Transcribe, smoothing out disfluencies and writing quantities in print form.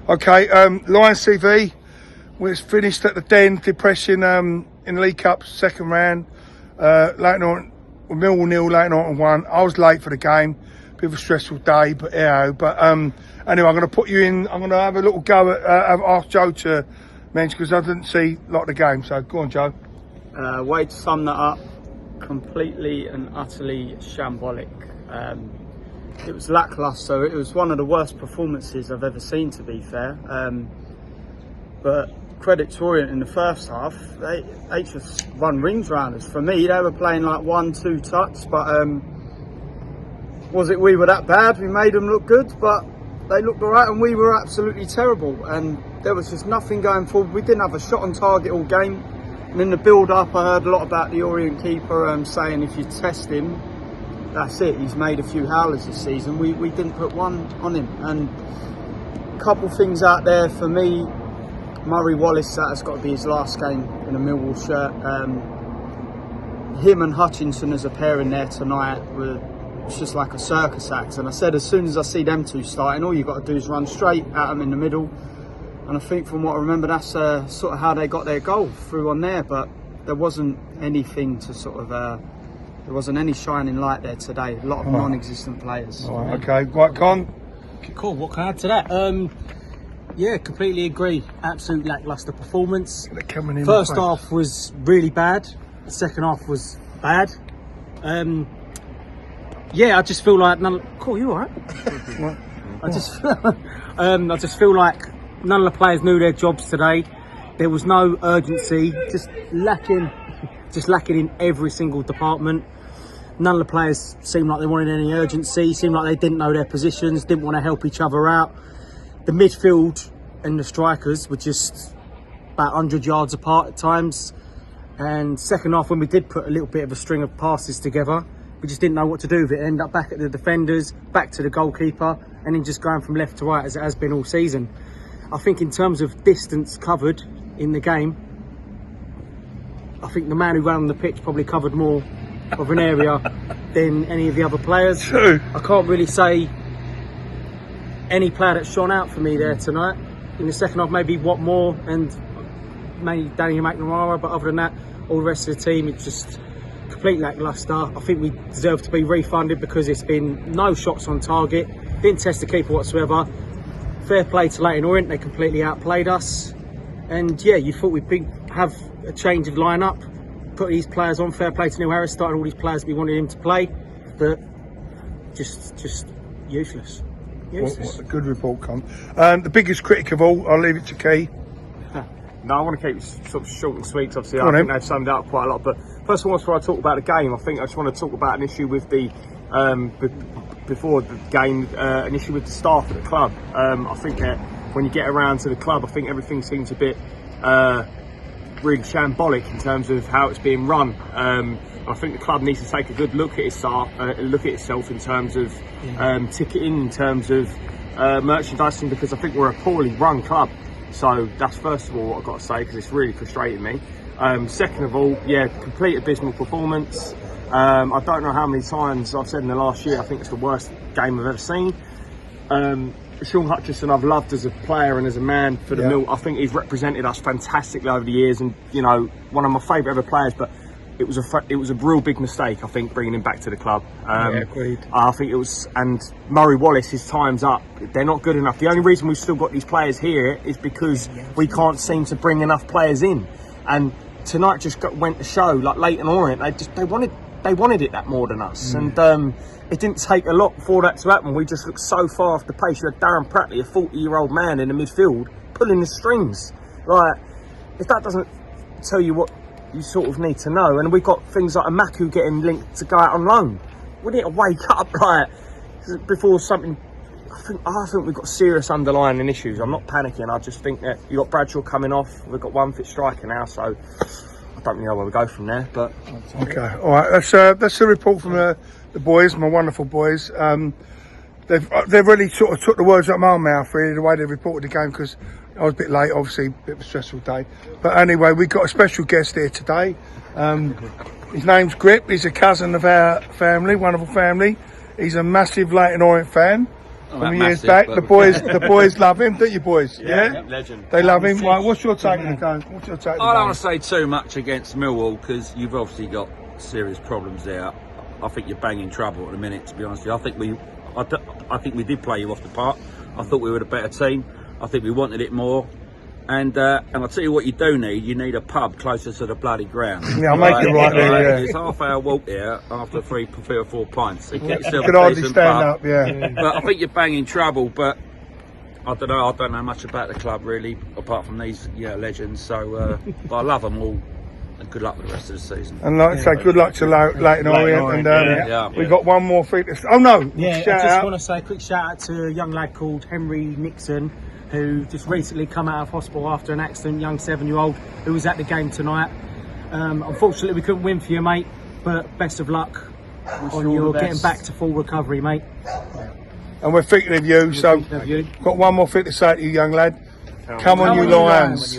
Okay, Lions TV. We finished at the Den, Depressing in the League Cup second round. Leyton Orient, Millwall 0, Leyton Orient 1. I was late for the game. Bit of a stressful day, but anyway, I'm going to put you in. I'm going to have a little go at ask Joe to mention because I didn't see a lot of the game. So go on, Joe. Way to sum that up. Completely and utterly shambolic. It was lacklustre. It was one of the worst performances I've ever seen, to be fair. But credit to Orient in the first half. They just run rings round us. For me, they were playing like 1-2 touch. But was it we were that bad? We made them look good, but they looked alright, and we were absolutely terrible. And there was just nothing going forward. We didn't have a shot on target all game. And in the build-up, I heard a lot about the Orient keeper saying if you test him, that's it. He's made a few howlers this season. We didn't put one on him. And a couple things out there for me. Murray Wallace, that has got to be his last game in a Millwall shirt. Him and Hutchinson as a pair in there tonight it's just like a circus act. And I said, as soon as I see them two starting, all you've got to do is run straight at them in the middle. And I think from what I remember, that's sort of how they got their goal through on there. But there wasn't anything to sort of, there wasn't any shining light there today. A lot of non-existent players. Right, okay, right, Con. Cool, what can I add to that? Yeah, completely agree. Absolute lacklustre performance. First half was really bad. The second half was bad. Yeah, I just feel like cool, you alright? I just feel like none of the players knew their jobs today. There was no urgency, just lacking in every single department. None of the players seemed like they wanted any urgency, seemed like they didn't know their positions, didn't want to help each other out. The midfield and the strikers were just about 100 yards apart at times. And second half, when we did put a little bit of a string of passes together, we just didn't know what to do with it. End up back at the defenders, back to the goalkeeper, and then just going from left to right as it has been all season. I think in terms of distance covered in the game, I think the man who ran on the pitch probably covered more of an area than any of the other players. True. I can't really say any player that shone out for me there tonight. In the second half, maybe Watmore and maybe Daniel McNamara, but other than that, all the rest of the team, it's just complete lacklustre. I think we deserve to be refunded because it's been no shots on target, didn't test the keeper whatsoever. Fair play to Leyton Orient, they completely outplayed us. And yeah, you thought we'd have a change of line-up, put these players on. Fair play to Neil Harris, started all these players we wanted him to play, but just useless. What a good report, Con. The biggest critic of all, I'll leave it to Key. No, I want to keep it sort of short and sweet. Obviously, I think they've summed it up quite a lot. But first of all, before I talk about the game, I think I just want to talk about an issue with the before the game, an issue with the staff at the club. I think that when you get around to the club, I think everything seems a bit really shambolic in terms of how it's being run. I think the club needs to take a good look at itself in terms of ticketing, in terms of merchandising, because I think we're a poorly run club. So that's first of all what I've got to say, because it's really frustrating me. Second of all, yeah, complete abysmal performance. I don't know how many times I've said in the last year, I think it's the worst game I've ever seen. Sean Hutchinson, I've loved as a player and as a man for the Mill. I think he's represented us fantastically over the years, and you know, one of my favourite ever players. But it was a real big mistake, I think, bringing him back to the club. Agreed. I think it was, and Murray Wallace, his time's up. They're not good enough. The only reason we've still got these players here is because we can't seem to bring enough players in. And tonight just went to show, like Leyton Orient, they wanted it that more than us. And it didn't take a lot for that to happen. We just looked so far off the pace. You had Darren Pratley, a 40-year-old man in the midfield, pulling the strings. Like, if that doesn't tell you what you sort of need to know. And we've got things like a Maku getting linked to go out on loan. We need to wake up, like, before something. I think we've got serious underlying issues. I'm not panicking. I just think that you got Bradshaw coming off. We've got one fit striker now, so I don't really know where we go from there. But okay, all right. That's the report from the boys, my wonderful boys. They've really sort of took the words out of my mouth, really, the way they reported the game, because I was a bit late, obviously, a bit of a stressful day. But anyway, we've got a special guest here today. His name's Grip. He's a cousin of our family, wonderful family. He's a massive Leyton Orient fan. from years back. The boys love him, don't you, boys? Yeah, legend. They love him. Right, what's your take on the game? What's your take? I don't want to say too much against Millwall because you've obviously got serious problems there. I think you're banging trouble at the minute, to be honest with you. I think we did play you off the park. I thought we were the better team. I think we wanted it more. And I'll tell you what you do need. You need a pub closer to the bloody ground. Yeah, I'll make it right there, yeah. It's half-hour walk here after 3 or 4 pints. So get yourself Could a hardly decent stand pub. up, yeah. But I think you're banging trouble. But I don't know. I don't know much about the club really, apart from these legends. So, but I love them all. And good luck with the rest of the season. And like I say, good luck to Leyton Orient. And we've got one more thing to... Oh, no. Yeah, I just want to say a quick shout out to a young lad called Henry Nixon, who just recently come out of hospital after an accident, young 7-year-old who was at the game tonight. Unfortunately, we couldn't win for you, mate, but best of luck on your getting back to full recovery, mate. And we're thinking of you, so got one more thing to say to you, young lad. Come on, you Lions.